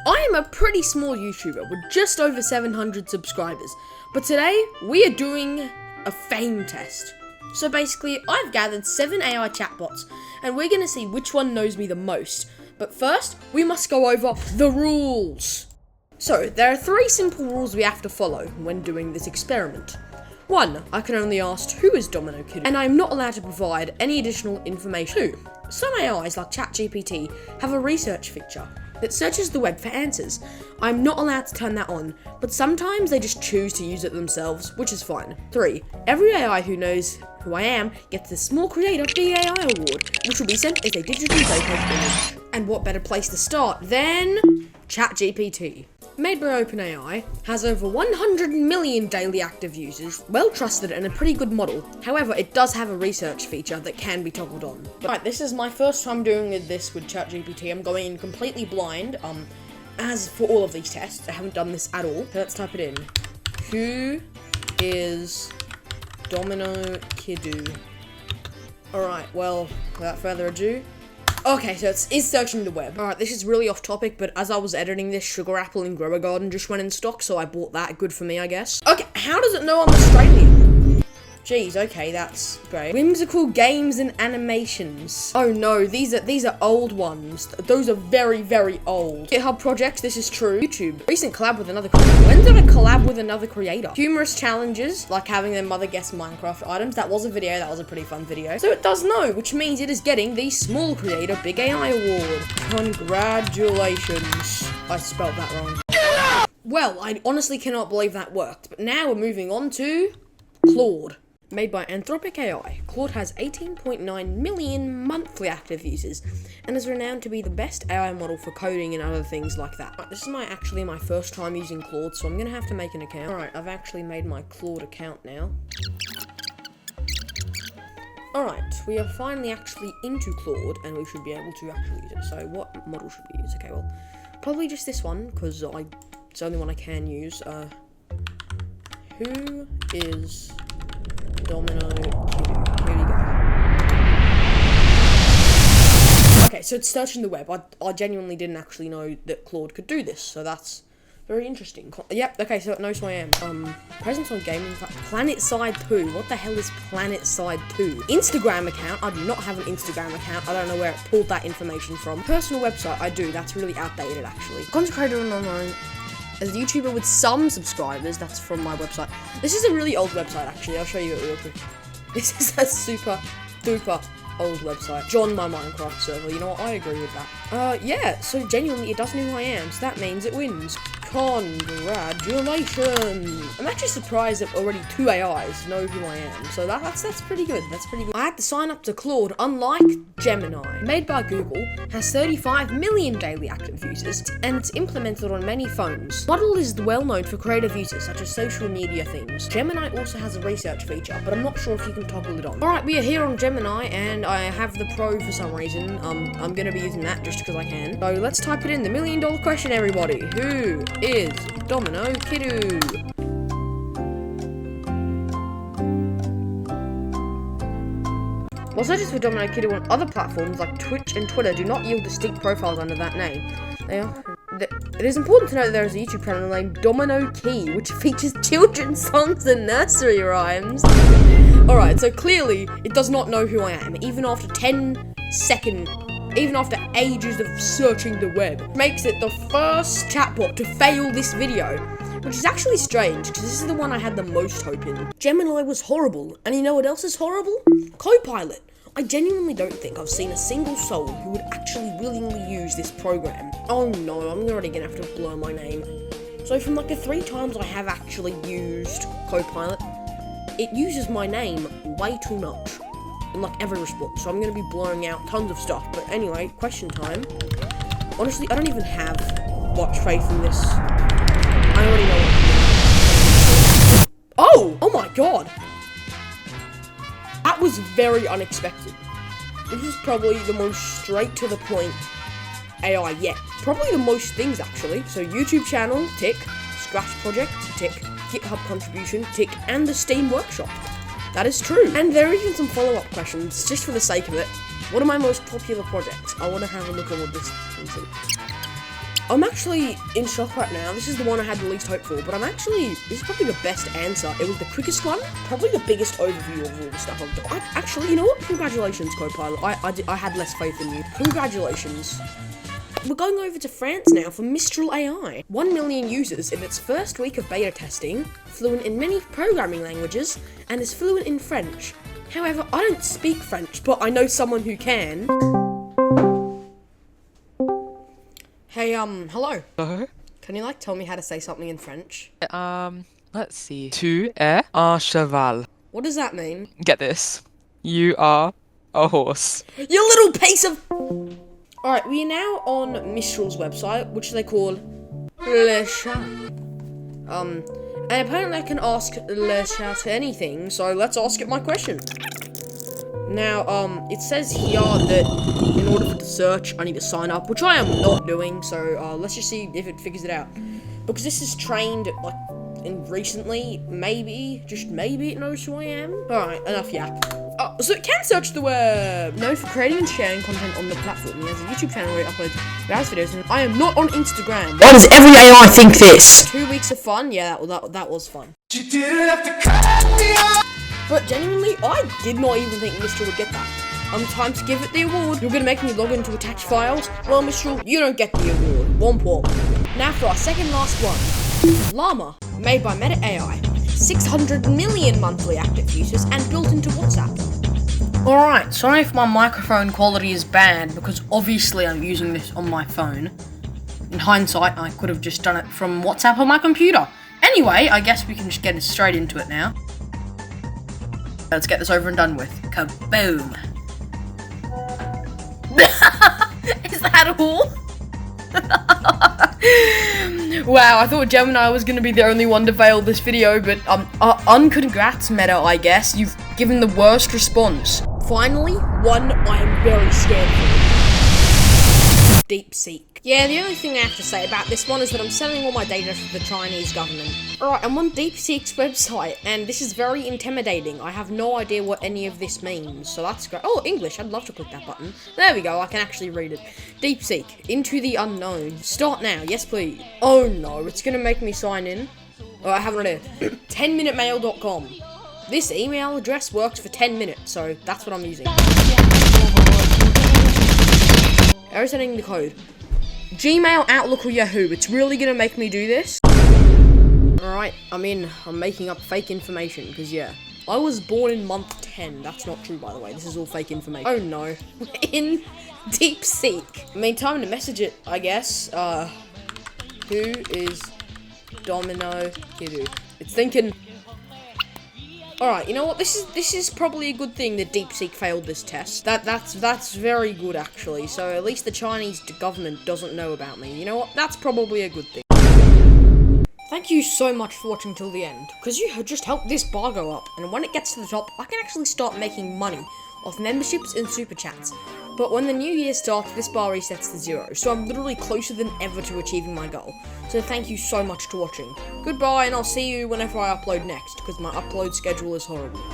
I am a pretty small YouTuber with just over 700 subscribers, but today we are doing a fame test. So basically, I've gathered 7 AI chatbots, and we're gonna see which one knows me the most. But first, we must go over the rules. So, there are 3 simple rules we have to follow when doing this experiment. 1, I can only ask who is Domino Kid, and I am not allowed to provide any additional information. 2, some AIs like Chatgpt have a research feature that searches the web for answers. I'm not allowed to turn that on, but sometimes they just choose to use it themselves, which is fine. 3, every AI who knows who I am gets the Small Creator Big AI Award, which will be sent as a digital JPEG image. And what better place to start than Chatgpt? Made by OpenAI, has over 100 million daily active users, well trusted and a pretty good model. However, it does have a research feature that can be toggled on. Right, this is my first time doing this with ChatGPT. I'm going in completely blind, as for all of these tests. I haven't done this at all. So let's type it in. Who is Domino Kiddu? Alright, well, without further ado, okay, so it's searching the web. Alright, this is really off topic, but as I was editing this, Sugar Apple and Grower Garden just went in stock, so I bought that. Good for me, I guess. Okay, how does it know I'm Australian? Jeez, okay, that's great. Whimsical games and animations. Oh no, these are old ones. Those are very, very old. GitHub projects, this is true. YouTube, recent collab with another creator. When did I collab with another creator? Humorous challenges, like having their mother guess Minecraft items. That was a video, that was a pretty fun video. So it does know, which means it is getting the Small Creator Big AI Award. Congratulations. I spelled that wrong. Well, I honestly cannot believe that worked. But now we're moving on to Claude. Made by Anthropic AI, Claude has 18.9 million monthly active users and is renowned to be the best AI model for coding and other things like that. Right, this is actually my first time using Claude, so I'm going to have to make an account. Alright, I've actually made my Claude account now. Alright, we are finally actually into Claude and we should be able to actually use it. So what model should we use? Okay, well, probably just this one because it's the only one I can use. Who is Domino Kiddu? Here we go. Okay, so it's searching the web. I genuinely didn't actually know that Claude could do this, so that's very interesting. Yep, okay, so it knows who I am. Presence on gaming, PlanetSide 2. What the hell is PlanetSide 2? Instagram account. I do not have an Instagram account. I don't know where it pulled that information from. Personal website, I do. That's really outdated, actually. Content creator and online. As a YouTuber with some subscribers, that's from my website. This is a really old website, actually. I'll show you it real quick. This is a super duper old website. John, my Minecraft server. You know what? I agree with that. Yeah, so genuinely, it doesn't know who I am, so that means it wins. Congratulations! I'm actually surprised that already 2 AIs know who I am, so that's pretty good. That's pretty good. I had to sign up to Claude, unlike Gemini. Made by Google, has 35 million daily active users, and it's implemented on many phones. Model is well known for creative uses, such as social media themes. Gemini also has a research feature, but I'm not sure if you can toggle it on. Alright, we are here on Gemini, and I have the Pro for some reason. I'm gonna be using that just because I can. So let's type it in, the $1 million question, everybody. Who is Domino Kiddu? While searches for Domino Kiddu on other platforms like Twitch and Twitter do not yield distinct profiles under that name. It is important to note that there is a YouTube channel named Domino Key, which features children's songs and nursery rhymes. Alright, so clearly, it does not know who I am, even after even after ages of searching the web. Makes it the first chatbot to fail this video, which is actually strange, because this is the one I had the most hope in. Gemini was horrible, and you know what else is horrible? Copilot. I genuinely don't think I've seen a single soul who would actually willingly use this program. Oh no, I'm already gonna have to blur my name. So from like the 3 times I have actually used Copilot, it uses my name way too much in like every response, so I'm gonna be blowing out tons of stuff. But anyway, question time. Honestly, I don't even have much faith in this. I already know what. Oh my god! That was very unexpected. This is probably the most straight to the point AI yet. Probably the most things, actually. So YouTube channel, tick. Scratch project, tick. GitHub contribution, tick. And the Steam workshop. That is true. And there are even some follow-up questions, just for the sake of it. What are my most popular projects? I want to have a look at what this is. I'm actually in shock right now. This is the one I had the least hope for, but this is probably the best answer. It was the quickest one, probably the biggest overview of all the stuff I've done. Actually, you know what? Congratulations, Copilot. I had less faith in you. Congratulations. We're going over to France now for Mistral AI. 1 million users in its first week of beta testing, fluent in many programming languages, and is fluent in French. However, I don't speak French, but I know someone who can. Hey, hello. Hello? Can you, tell me how to say something in French? Let's see. Tu es un cheval. What does that mean? Get this. You are a horse. You little piece of... Alright, we are now on Mistral's website, which they call Le Chat. And apparently I can ask Le Chat anything, so let's ask it my question. Now, it says here that in order for the search, I need to sign up, which I am not doing, so, let's just see if it figures it out. Because this is trained, in recently, just maybe it knows who I am. Alright, enough yap. So it can search the web. Known for creating and sharing content on the platform. He has a YouTube channel where he uploads various videos, and I am not on Instagram. Why does every AI think this? 2 weeks of fun? Yeah, that was fun. You didn't have to cut me off. But genuinely, I did not even think Mistral would get that. Time to give it the award. You're gonna make me log into attach files? Well, Mistral, you don't get the award. Womp womp. Now for our second last one. Llama, made by Meta AI. 600 million monthly active users and built into WhatsApp. Alright, sorry if my microphone quality is bad, because obviously I'm using this on my phone. In hindsight, I could have just done it from WhatsApp on my computer. Anyway, I guess we can just get straight into it now. Let's get this over and done with. Kaboom. Is that all? Wow, I thought Gemini was going to be the only one to fail this video, but uncongrats, Meta, I guess. You've given the worst response. Finally, one I am very scared for. Deepseek. Yeah, the only thing I have to say about this one is that I'm selling all my data to the Chinese government. Alright, I'm on Deepseek's website, and this is very intimidating. I have no idea what any of this means, so that's great. Oh, English, I'd love to click that button. There we go, I can actually read it. Deepseek, into the unknown. Start now, yes please. Oh no, it's gonna make me sign in. Oh, I have it right here. 10minutemail.com. This email address works for 10 minutes, so that's what I'm using. Error setting the code. Gmail, Outlook, or Yahoo. It's really gonna make me do this. Alright, I'm making up fake information, because yeah. I was born in month 10. That's not true, by the way. This is all fake information. Oh no. We're in Deepseek. Time to message it, I guess. Who is Domino Kidu? It's thinking... Alright, you know what? This is probably a good thing that Deepseek failed this test. That's very good, actually. So at least the Chinese government doesn't know about me. You know what? That's probably a good thing. Thank you so much for watching till the end, because you just helped this bar go up, and when it gets to the top, I can actually start making money off memberships and super chats. But when the new year starts, this bar resets to 0, so I'm literally closer than ever to achieving my goal. So thank you so much for watching. Goodbye, and I'll see you whenever I upload next, because my upload schedule is horrible.